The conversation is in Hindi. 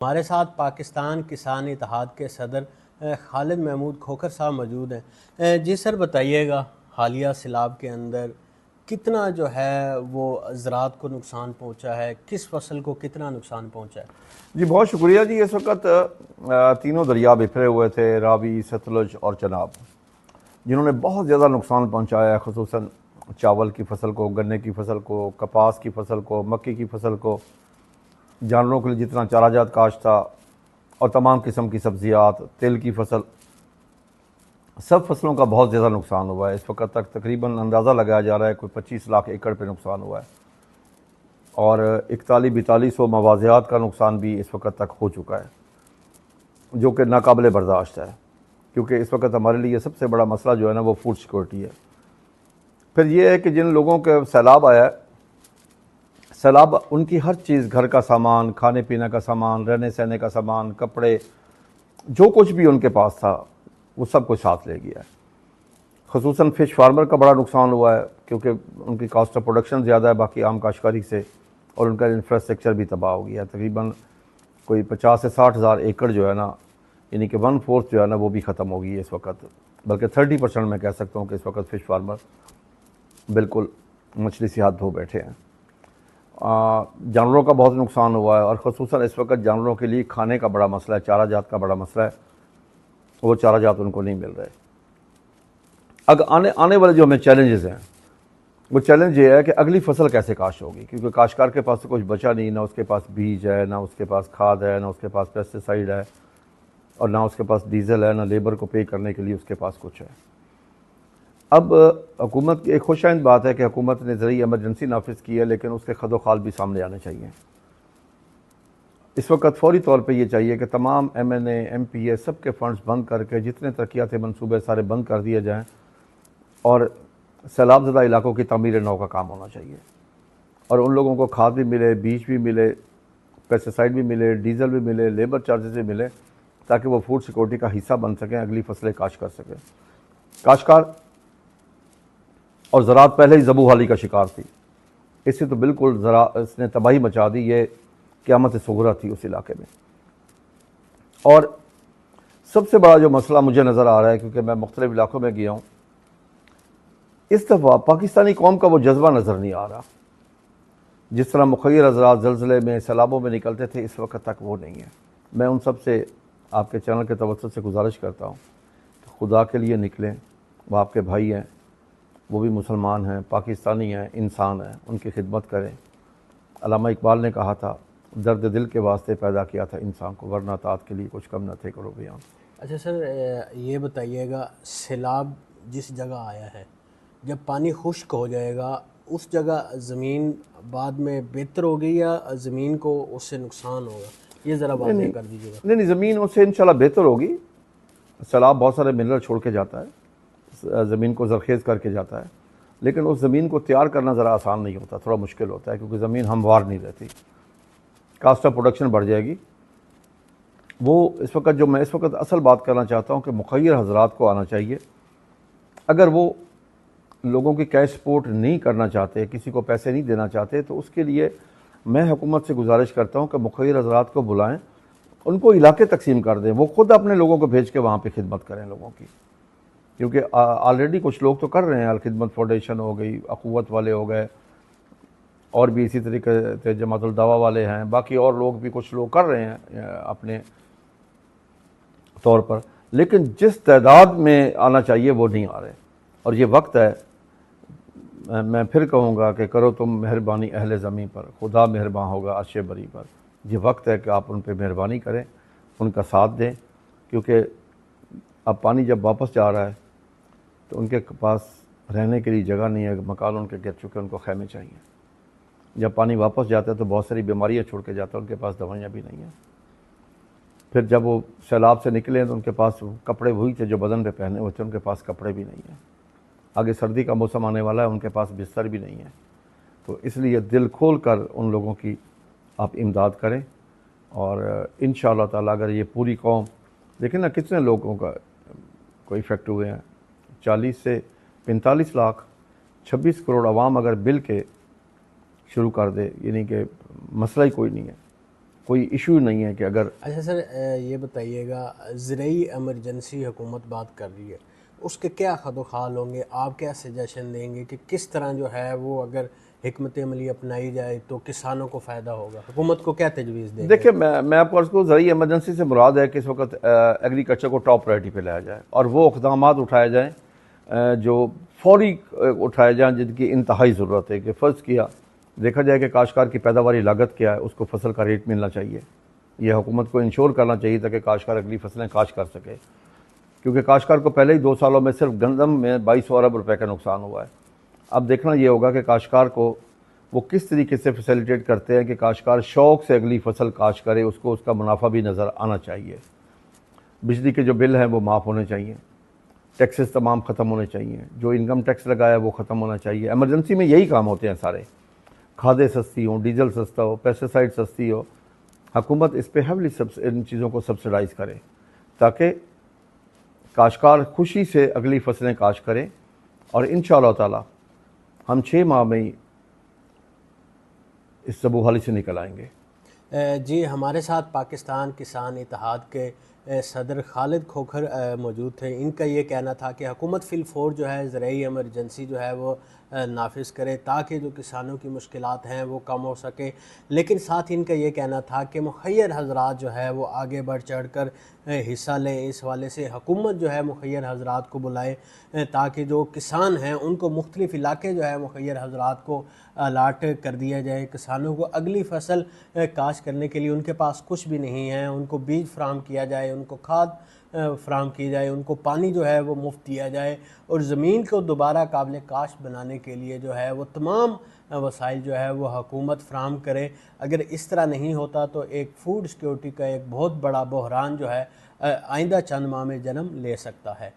हमारे साथ पाकिस्तान किसान इत्तेहाद के सदर खालिद महमूद खोखर साहब मौजूद हैं। जी सर, बताइएगा हालिया सैलाब के अंदर कितना जो है वो ज़राअत को नुकसान पहुंचा है, किस फसल को कितना नुकसान पहुंचा है? जी बहुत शुक्रिया जी। इस वक्त तीनों दरिया बिखरे हुए थे, रावी, सतलुज और चनाब, जिन्होंने बहुत ज़्यादा नुकसान पहुंचाया है, खुसूसन चावल की फसल को, गन्ने की फसल को, कपास की फसल को, मक्की की फसल को, जानवरों के लिए जितना चाराजात काश्त था और तमाम किस्म की सब्जियात, तेल की फसल, सब फसलों का बहुत ज़्यादा नुकसान हुआ है। इस वक्त तक तकरीबन अंदाज़ा लगाया जा रहा है कोई 25 लाख एकड़ पे नुकसान हुआ है और 41-42 मवाज़ियात का नुकसान भी इस वक्त तक हो चुका है, जो कि नाकाबिले बर्दाश्त है, क्योंकि इस वक्त हमारे लिए सबसे बड़ा मसला जो है ना वो फूड सिक्योरिटी है। फिर ये है कि जिन लोगों के सैलाब आया है, सैलाब उनकी हर चीज़, घर का सामान, खाने पीने का सामान, रहने सहने का सामान, कपड़े, जो कुछ भी उनके पास था वो सब कुछ साथ ले गया है। खुसूसन फ़िश फार्मर का बड़ा नुकसान हुआ है, क्योंकि उनकी कास्ट ऑफ प्रोडक्शन ज़्यादा है बाकी आम काश्तकारी से, और उनका इंफ्रास्ट्रक्चर भी तबाह हो गया। तकरीबन कोई 50 से 60 हज़ार एकड़ जो है ना, यानी कि 1/4 जो है ना वो भी ख़त्म हो गई है इस वक्त, बल्कि 30% मैं कह सकता हूँ कि इस वक्त फ़िश फार्मर बिल्कुल मछली से हाथ धो बैठे हैं। जानवरों का बहुत नुकसान हुआ है, और ख़ुसूसन इस वक्त जानवरों के लिए खाने का बड़ा मसला है, चारा जात का बड़ा मसला है, वो चारा जात उनको नहीं मिल रहे। अगर आने वाले जो हमें चैलेंजेस हैं, वो चैलेंज ये है कि अगली फसल कैसे काश्त होगी, क्योंकि काश्तकार के पास तो कुछ बचा नहीं, ना उसके पास बीज है, ना उसके पास खाद है, ना उसके पास पेस्टिसाइड है, और ना उसके पास डीजल है, ना लेबर को पे करने के लिए उसके पास कुछ है। अब हुकूमत की एक खुशाइंद बात है कि हुकूमत ने ज़रूरी एमरजेंसी नाफिज की है, लेकिन उसके खदोखाल भी सामने आने चाहिए। इस वक्त फौरी तौर पे ये चाहिए कि तमाम MNA MPA सब के फंड्स बंद करके जितने तरक्याती मंसूबे सारे बंद कर दिए जाएँ, और सैलाब ज़दा इलाकों की तमीर नौ का काम होना चाहिए, और उन लोगों को खाद भी मिले, बीज भी मिले, पेस्टिसाइड भी मिले, डीजल भी मिले, लेबर चार्जेस भी मिले, ताकि वो फूड सिक्योरिटी का हिस्सा बन सकें, अगली फसलें काश्त कर सकें। काश्तकार और ज़राअत पहले ही ज़बू हाली का शिकार थी, इससे तो बिल्कुल इसने तबाही मचा दी, ये क़यामत सुग़रा थी उस इलाके में। और सबसे बड़ा जो मसला मुझे नज़र आ रहा है, क्योंकि मैं मुख्तलिफ़ इलाकों में गया हूँ, इस दफ़ा पाकिस्तानी कौम का वो जज्बा नज़र नहीं आ रहा। जिस तरह मुखय्यर हज़रात ज़लज़ले में, सैलाबों में निकलते थे, इस वक्त तक वो नहीं है। मैं उन सब से, आपके चैनल के तवज्जुह से गुजारिश करता हूँ कि खुदा के लिए निकलें, वो आपके भाई हैं, वो भी मुसलमान हैं, पाकिस्तानी हैं, इंसान हैं, उनकी खिदमत करें। अल्लामा इकबाल ने कहा था, दर्द दिल के वास्ते पैदा किया था इंसान को, वरना तात के लिए कुछ कम न थे करो बयान। अच्छा सर, ये बताइएगा सैलाब जिस जगह आया है, जब पानी खुश्क हो जाएगा उस जगह ज़मीन बाद में बेहतर होगी या ज़मीन को उससे नुकसान होगा? ये ज़रा नहीं वाज़ेह नहीं कर दीजिएगा। नहीं नहीं, ज़मीन उससे इंशाल्लाह बेहतर होगी। सैलाब बहुत सारे मिनरल छोड़ के जाता है, ज़मीन को ज़रखेज़ करके जाता है, लेकिन उस ज़मीन को तैयार करना ज़रा आसान नहीं होता, थोड़ा मुश्किल होता है, क्योंकि ज़मीन हमवार नहीं रहती, कास्ट ऑफ प्रोडक्शन बढ़ जाएगी। वो इस वक्त जो मैं इस वक्त असल बात करना चाहता हूँ कि मुखय्यर हज़रात को आना चाहिए। अगर वो लोगों की कैश सपोर्ट नहीं करना चाहते, किसी को पैसे नहीं देना चाहते, तो उसके लिए मैं हुकूमत से गुजारिश करता हूँ कि मुखय्यर हज़रात को बुलाएं, उनको इलाके तकसीम कर दें, वो खुद अपने लोगों को भेज के वहाँ पे खिदमत करें लोगों की, क्योंकि ऑलरेडी कुछ लोग तो कर रहे हैं। अल खिदमत फाउंडेशन हो गई, अखुवत वाले हो गए, और भी इसी तरीके से जमातुल दावा वाले हैं, बाकी और लोग भी कुछ लोग कर रहे हैं अपने तौर पर, लेकिन जिस तादाद में आना चाहिए वो नहीं आ रहे। और ये वक्त है, मैं फिर कहूँगा कि करो तुम मेहरबानी अहले ज़मीं पर, खुदा मेहरबान होगा अर्श बरी पर। ये वक्त है कि आप उन पर मेहरबानी करें, उनका साथ दें, क्योंकि अब पानी जब वापस जा रहा है तो उनके पास रहने के लिए जगह नहीं है, मकान उनके गिर चुके, उनको खैमे चाहिए। जब पानी वापस जाता है तो बहुत सारी बीमारियाँ छोड़ के जाता है, उनके पास दवाइयाँ भी नहीं हैं। फिर जब वो सैलाब से निकले तो उनके पास कपड़े वही थे जो बदन पे पहने हुए थे, उनके पास कपड़े भी नहीं हैं। आगे सर्दी का मौसम आने वाला है, उनके पास बिस्तर भी नहीं है। तो इसलिए दिल खोल कर उन लोगों की आप इमदाद करें, और इंशाअल्लाह ताला अगर ये पूरी कौम, देखिए ना कितने लोगों का कोई इफ़ेक्ट हुए हैं, 40 से 45 लाख, 26 करोड़ आवाम अगर बिल के शुरू कर दे, यानी कि मसला ही कोई नहीं है, कोई इशू नहीं है कि अगर। अच्छा सर, ये बताइएगा, ज़राई एमरजेंसी हुकूमत बात कर रही है, उसके क्या खदोखाल होंगे? आप क्या सजेशन देंगे कि किस तरह जो है वो अगर हिकमत अमली अपनाई जाए तो किसानों को फ़ायदा होगा? हुकूमत को क्या तजवीज़ देंगे? देखिए, मैं आपको अर्ज़ करूँ, ज़रूरी इमरजेंसी से मुराद है कि इस वक्त एग्रीकल्चर को टॉप प्रायोरिटी पे लाया जाए और वो इक़दाम उठाए जाएँ जो फौरी उठाए जाएँ, जिनकी इंतहाई ज़रूरत है। कि फ़र्ज़ किया देखा जाए कि काश्तकार की पैदावारी लागत क्या है, उसको फसल का रेट मिलना चाहिए। यह हुकूमत को इंश्योर करना चाहिए ताकि काश्तकार अगली फसलें काश्त कर सके, क्योंकि काश्तकार को पहले ही 2 सालों में सिर्फ गंदम में 2200 अरब रुपए का नुकसान हुआ है। अब देखना ये होगा कि काश्तकार को वो किस तरीके से फैसिलिटेट करते हैं कि काश्तकार शौक़ से अगली फसल काश्त करे, उसको उसका मुनाफा भी नज़र आना चाहिए। बिजली के जो बिल हैं वो माफ़ होने चाहिए, टैक्सेस तमाम ख़त्म होने चाहिए, जो इनकम टैक्स लगाया वो ख़त्म होना चाहिए। एमरजेंसी में यही काम होते हैं सारे। खादें सस्ती हों, डीजल सस्ता हो, पेस्टिसाइड सस्ती हो, हुकूमत इस पर हेवली इन चीज़ों को सब्सिडाइज़ करे ताकि काश्तकार खुशी से अगली फसलें काश्त करें और इंशाअल्लाह ताला हम 6 माह में ही इस ज़बूहाली से निकल आएंगे। जी, हमारे साथ पाकिस्तान किसान इत्तेहाद के सदर खालिद खोखर मौजूद थे। इनका ये कहना था कि हुकूमत फ़िलफ़ौर जो है ज़राई एमरजेंसी जो है वो नाफिज़ करे ताकि जो किसानों की मुश्किलात हैं वो कम हो सके। लेकिन साथ ही इनका ये कहना था कि मुख़य्यर हज़रात जो है वो आगे बढ़ चढ़ कर हिस्सा लें। इस हवाले से हुकूमत जो है मुख़य्यर हज़रात को बुलाए ताकि जो किसान हैं उनको मुख्तलिफ़ इलाके जो है मुख़य्यर हज़रात को अलाट कर दिया जाए। किसानों को अगली फसल काश्त करने के लिए उनके पास कुछ भी नहीं है, उनको बीज फ्राहम किया जाए, उनको खाद फ्राहम की जाए, उनको पानी जो है वो मुफ्त दिया जाए और ज़मीन को दोबारा काबिल काश्त बनाने के लिए जो है वो तमाम वसाइल जो है वो हुकूमत फ्राहम करे। अगर इस तरह नहीं होता तो एक फ़ूड सिक्योरिटी का एक बहुत बड़ा बहरान जो है आइंदा चंद माह में जन्म ले सकता है।